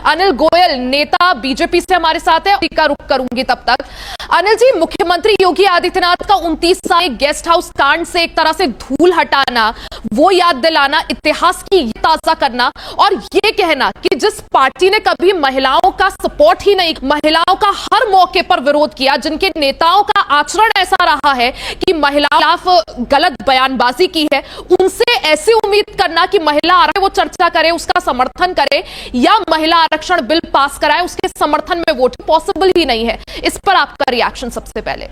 अनिल गोयल नेता बीजेपी से हमारे साथ है, का रुख करूंगी तब तक। अनिल जी, मुख्यमंत्री योगी आदित्यनाथ का 29 साल गेस्ट हाउस कांड से एक तरह से धूल हटाना, वो याद दिलाना, इतिहास की ताजा करना और ये कहना कि जिस पार्टी ने कभी महिलाओं का सपोर्ट ही नहीं, महिलाओं का हर मौके पर विरोध किया, जिनके नेताओं का आचरण ऐसा रहा है कि महिलाओं के खिलाफ गलत बयानबाजी की है, उनसे ऐसी उम्मीद करना कि महिला आरक्षण वो चर्चा करे, उसका समर्थन करे या महिला आरक्षण बिल पास कराए, उसके समर्थन में वोट पॉसिबल ही नहीं है। इस पर आपका रिएक्शन सबसे पहले।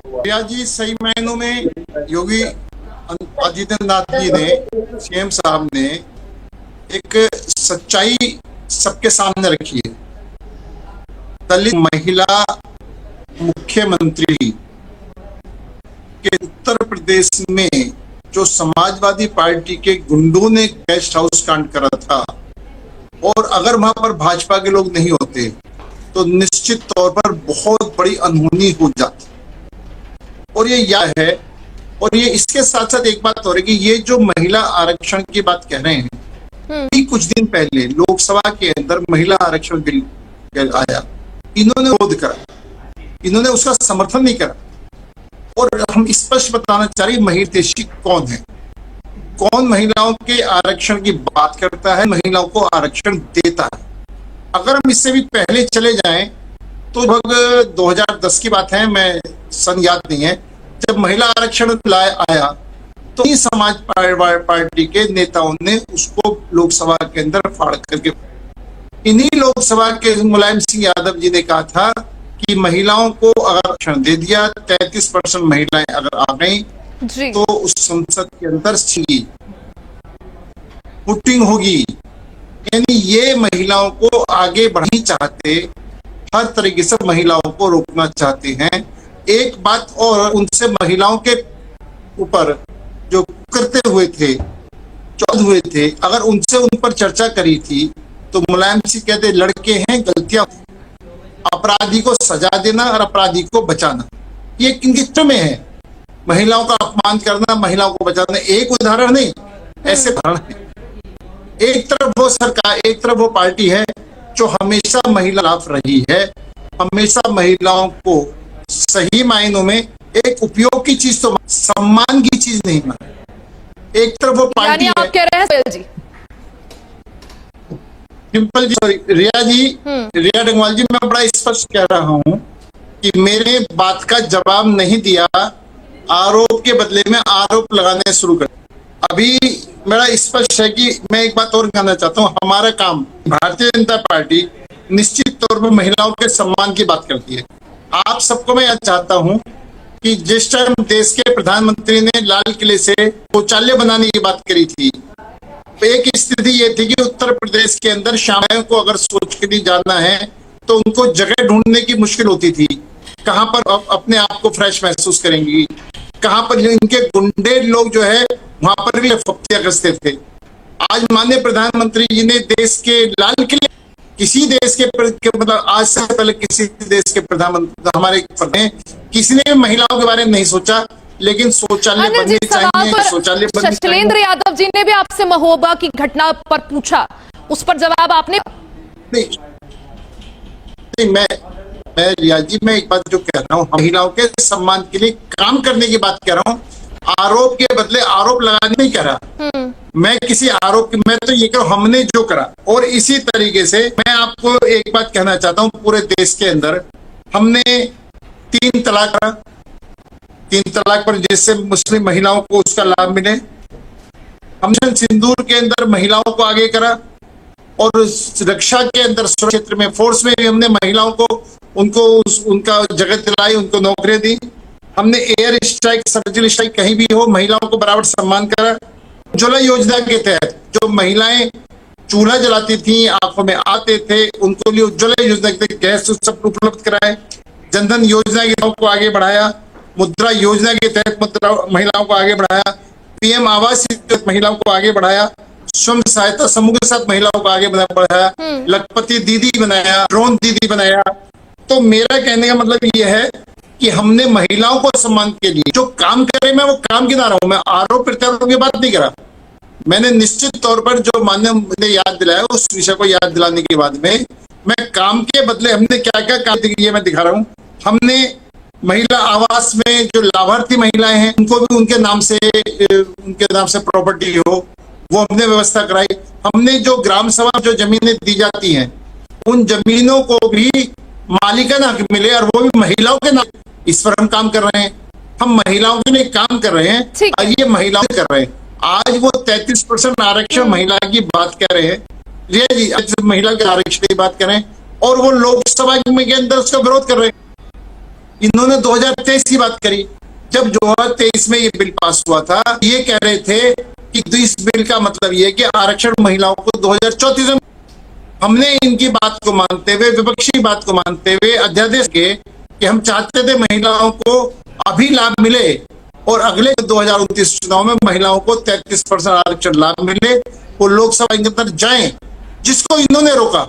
प्रिया जी, सही मायनों में योगी आदित्यनाथ जी ने, सीएम साहब ने एक सच्चाई सबके सामने रखी है। दलित महिला मुख्यमंत्री के उत्तर प्रदेश में जो समाजवादी पार्टी के गुंडों ने गेस्ट हाउस कांड करा था, और अगर वहां पर भाजपा के लोग नहीं होते तो निश्चित तौर पर बहुत बड़ी अनहोनी हो जाती। और ये याद है, और ये इसके साथ साथ एक बात हो रही कि ये जो महिला आरक्षण की बात कह रहे हैं, कुछ दिन पहले लोकसभा के अंदर महिला आरक्षण बिल आया, इन्होंने विरोध करा, इन्होंने उसका समर्थन नहीं करा। और हम स्पष्ट बताना चाह रहे हैं महिला हितैषी कौन है, कौन महिलाओं के आरक्षण की बात करता है, महिलाओं को आरक्षण देता है। अगर हम इससे भी पहले चले जाएं तो लगभग 2010 की बात है, मैं सन याद नहीं है, जब महिला आरक्षण आया तो इस समाज पार्टी के नेताओं ने उसको लोकसभा के अंदर फाड़ करके, इन्हीं लोकसभा के मुलायम सिंह यादव जी ने कहा था कि महिलाओं को अगर आरक्षण दे दिया, 33% महिलाएं अगर आ गई तो उस संसद के अंदर वोटिंग होगी। यानी ये महिलाओं को आगे बढ़ानी चाहते, हर तरीके से महिलाओं को रोकना चाहते हैं। एक बात और, उनसे महिलाओं के ऊपर जो करते हुए थे, चौध हुए थे, अगर उनसे उन पर चर्चा करी थी तो मुलायम सिंह कहते लड़के हैं, गलतियां, अपराधी को सजा देना और अपराधी को बचाना, ये किनके चित्र में है? महिलाओं का अपमान करना, महिलाओं को बचाना, एक उदाहरण नहीं, ऐसे उदाहरण है। एक तरफ वो सरकार, एक तरफ वो पार्टी है जो हमेशा महिला खिलाफ रही है, हमेशा महिलाओं को सही मायनों में एक उपयोग की चीज तो, सम्मान की चीज नहीं मानी। एक तरफ वो पार्टी है, आप कह रहे हैं जी, सिंपल जी, रिया डंगवाल जी, मैं बड़ा स्पष्ट कह रहा हूं कि मेरे बात का जवाब नहीं दिया, आरोप के बदले में आरोप लगाने शुरू कर। अभी मेरा स्पष्ट है कि मैं एक बात और कहना चाहता हूं, हमारा काम, भारतीय जनता पार्टी निश्चित तौर पर महिलाओं के सम्मान की बात करती है। आप सबको मैं यह चाहता हूं कि जिस टाइम देश के प्रधानमंत्री ने लाल किले से शौचालय बनाने की बात करी थी, एक स्थिति ये थी कि उत्तर प्रदेश के अंदर शादियों को अगर सोच के लिए जाना है तो उनको जगह ढूंढने की मुश्किल होती थी, कहां पर अपने आप को फ्रेश महसूस करेंगी, कहां पर इनके गुंडे लोग जो है वहां पर भी फप्तियां कसते थे। आज माननीय प्रधानमंत्री जी ने देश के लाल किले, किसी देश के मतलब आज से पहले किसी देश के प्रधानमंत्री हमारे किसी ने महिलाओं के बारे में नहीं सोचा, लेकिन शौचालय बनने चाहिए, शौचालय बनने चाहिए। शैलेंद्र यादव जी ने भी आपसे महोबा की घटना पर पूछा, उस पर जवाब आपने नहीं, मैं रिया जी, मैं एक बात जो कह रहा हूँ, महिलाओं के सम्मान के लिए काम करने की बात कह रहा हूँ, आरोप के बदले आरोप लगाने नहीं कह रहा। मैं किसी आरोप, मैं तो ये कह, हमने जो करा। और इसी तरीके से मैं आपको एक बात कहना चाहता हूँ, पूरे देश के अंदर हमने 3 तलाक करा, 3 तलाक पर जिससे मुस्लिम महिलाओं को उसका लाभ मिले। हमने सिंदूर के अंदर महिलाओं को आगे करा, और रक्षा के अंदर क्षेत्र में, फोर्स में भी हमने महिलाओं को उनका जगह दिलाई, उनको नौकरियां दी। हमने एयर स्ट्राइक, सर्जिकल स्ट्राइक कहीं भी हो, महिलाओं को बराबर सम्मान करा। उज्ज्वला योजना के तहत जो महिलाएं चूल्हा जलाती थी, आंखों में आते थे, उनको लिए उज्ज्वला योजना के तहत गैस सब उपलब्ध कराए। जनधन योजना को आगे बढ़ाया, मुद्रा योजना के तहत महिलाओं को आगे बढ़ाया, पीएम आवास महिलाओं को आगे बढ़ाया, स्वयं सहायता समूह के साथ महिलाओं को आगे बढ़ाया, लखपति दीदी बनाया, ड्रोन दीदी बनाया। तो मेरा कहने का मतलब यह है कि हमने महिलाओं को सम्मान के लिए जो काम करे, मैं वो काम गिना रहा हूं, मैं आरोप प्रत्यारोप की बात नहीं कर रहा। मैंने निश्चित तौर पर जो माननीय ने याद दिलाया उस विषय को याद दिलाने के बाद में मैं काम के बदले हमने क्या क्या काम किए मैं दिखा रहा हूँ। हमने महिला आवास में जो लाभार्थी महिलाएं हैं उनको भी उनके नाम से प्रॉपर्टी हो वो हमने व्यवस्था कराई। हमने जो ग्राम सभा जो जमीनें दी जाती हैं उन जमीनों को भी मालिकाना हक मिले और वो भी महिलाओं के नाम, इस पर हम काम कर रहे हैं। हम महिलाओं के लिए काम कर रहे हैं और ये महिलाओं कर रहे हैं। आज वो 33% आरक्षण महिला की बात कर रहे हैं, रिया जी आज महिला के आरक्षण की बात कर रहे हैं और वो लोकसभा के अंदर उसका विरोध कर रहे हैं। इन्होंने 2023 की बात करी, जब 2023 में ये बिल पास हुआ था ये कह रहे थे कि इस बिल का मतलब ये है कि आरक्षण महिलाओं को 2034 में। हमने इनकी बात को मानते हुए, विपक्षी बात को मानते हुए अध्यादेश के कि हम चाहते थे महिलाओं को अभी लाभ मिले और अगले 2029 चुनाव में महिलाओं को 33% आरक्षण लाभ मिले, वो लोकसभा के अंदर जाएं, जिसको इन्होंने रोका।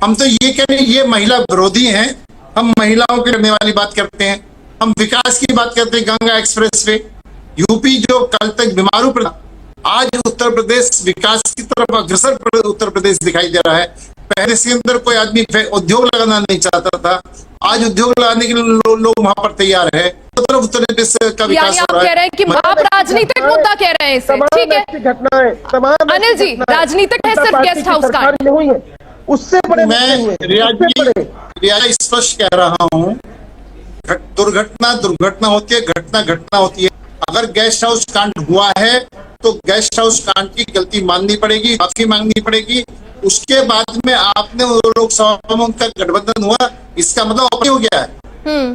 हम तो ये कह रहे हैं ये महिला विरोधी हैं। हम महिलाओं के करने वाली बात करते हैं, हम विकास की बात करते हैं। गंगा एक्सप्रेस वे यूपी जो कल तक बीमारू पड़ा, आज उत्तर प्रदेश विकास की तरफ अग्रसर उत्तर प्रदेश दिखाई दे रहा है। पहले इसके अंदर कोई आदमी उद्योग लगाना नहीं चाहता था, आज उद्योग लगाने के लिए लोग वहां पर तैयार है। मतलब उत्तर प्रदेश का विकास हो रहा है। कह रहे हैं कि आप राजनीतिक मुद्दा कह रहे हैं इसे, ठीक है अनिल जी, राजनीतिक है सिर्फ गेस्ट हाउस का, उससे बड़े मैं रिया स्पष्ट कह रहा हूँ, दुर्घटना होती है, घटना होती है। अगर गेस्ट हाउस कांड हुआ है तो गेस्ट हाउस कांड की गलती माननी पड़ेगी, माफी मांगनी पड़ेगी। उसके बाद में आपने लोकसभा में उनका गठबंधन हुआ, इसका मतलब अपराध हो गया है।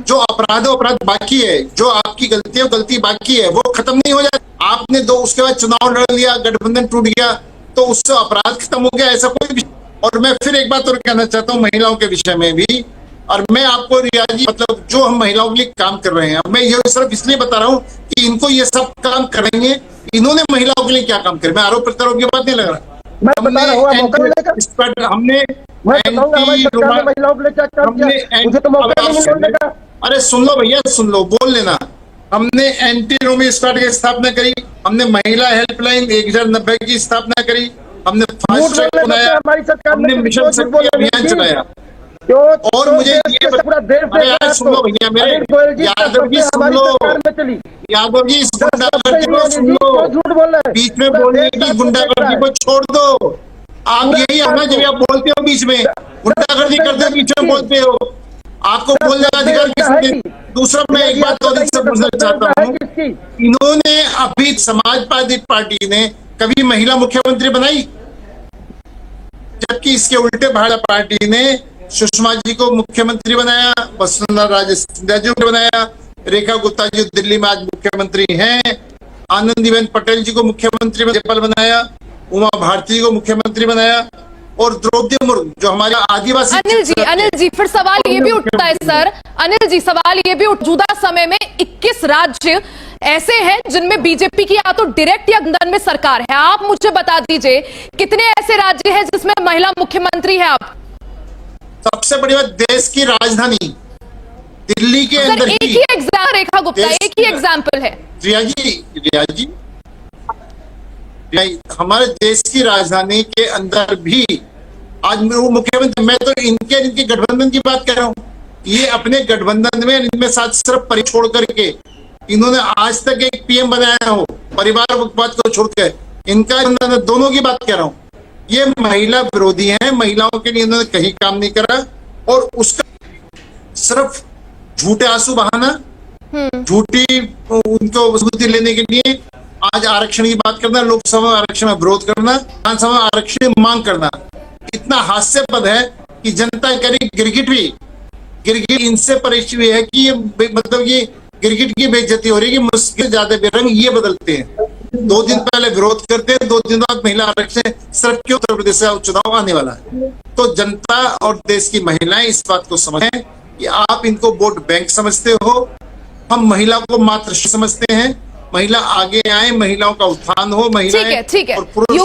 जो अपराध बाकी है, जो आपकी गलती है गलती बाकी है, वो खत्म नहीं हो जाए। आपने उसके बाद चुनाव लड़ लिया, गठबंधन टूट गया तो उससे अपराध खत्म हो गया, ऐसा कोई भी। और मैं फिर एक बात और कहना चाहता हूँ महिलाओं के विषय में भी, और मैं आपको रिया जी मतलब जो हम महिलाओं के लिए काम कर रहे हैं, मैं ये सिर्फ इसलिए बता रहा हूँ कि इनको ये सब काम करेंगे, इन्होंने महिलाओं के लिए क्या काम करे। मैं आरोप प्रत्यारोप की बात नहीं लग रहा, मैं बता रहा हूँ हमने अरे सुन लो भैया, सुन लो, बोल लेना। हमने एंटी रोमी स्क्वाड की स्थापना करी, हमने महिला हेल्पलाइन 1090 की स्थापना करी, हमने फास्ट ट्रैक बनाया, हमने मिशन शक्ति अभियान चलाया। और मुझे ये यार सुन लो भैया मेरे, यादव जी सुन लो, यादव जी इस गुंडागर्दी को सुन लो, बीच में बोलने की गुंडागर्दी को छोड़ दो। आप यही है ना जब आप बोलते हो बीच में गुंडागर्दी करते हो, बीच में बोलते हो, आपको बोलने का अधिकार किसने। दूसरा मैं एक बात और पूछना चाहता हूँ, इन्होंने अभी समाजवादी पार्टी ने कभी महिला मुख्यमंत्री बनाई, जबकि इसके उल्टे भाजपा पार्टी ने सुषमा जी को मुख्यमंत्री बनाया, वसुंधरा राजे सिंधिया जी को बनाया, रेखा गुप्ता जी दिल्ली में आज मुख्यमंत्री हैं, आनंदीबेन पटेल जी को मुख्यमंत्री बनाया, उमा भारती को मुख्यमंत्री बनाया, और द्रौपदी मुर्मू जो हमारे आदिवासी। अनिल जी फिर सवाल ये भी उठता है सर, अनिल जी सवाल ये भी मौजूदा समय में 21 राज्य ऐसे हैं जिनमें बीजेपी की या तो डायरेक्ट या गठबंधन में सरकार है। आप मुझे बता दीजिए कितने ऐसे राज्य हैं जिसमें महिला मुख्यमंत्री है। आप सबसे बड़ी बात, देश की राजधानी दिल्ली के अंदर एक ही एग्जाम्पल, रेखा गुप्ता एक ही एग्जाम्पल है। रिया जी हमारे देश की राजधानी के अंदर भी आज वो मुख्यमंत्री, मैं तो इनके गठबंधन की बात कर रहा हूँ। ये अपने गठबंधन में इनमें साथ सिर्फ छोड़ करके इन्होंने आज तक एक पीएम बनाया हो, परिवार बात को छोड़कर इनका दोनों की बात कर रहा हूँ। ये महिला विरोधी हैं, महिलाओं के लिए इन्होंने कहीं काम नहीं करा, और उसका सिर्फ झूठे आंसू बहाना, झूठी उनको मजबूती लेने के लिए आज आरक्षण की बात करना, लोकसभा में आरक्षण में विरोध करना, विधानसभा में आरक्षण की मांग करना, इतना हास्यास्पद है कि जनता करी गिरगिट इनसे परेशान हुई है कि ये मतलब ये गिरगिट की बेइज्जती हो रही है कि मुश्किल ज्यादा बेरंग ये बदलते हैं। 2 दिन पहले विरोध करते हैं, 2 दिन बाद महिला आरक्षण सिर्फ क्यों उत्तर प्रदेश से चुनाव आने वाला है। तो जनता और देश की महिलाएं इस बात को समझें कि आप इनको वोट बैंक समझते हो, हम महिला को मात्र समझते हैं। महिला आगे आए, महिलाओं का उत्थान हो, महिलाएं ठीक है और पुरुष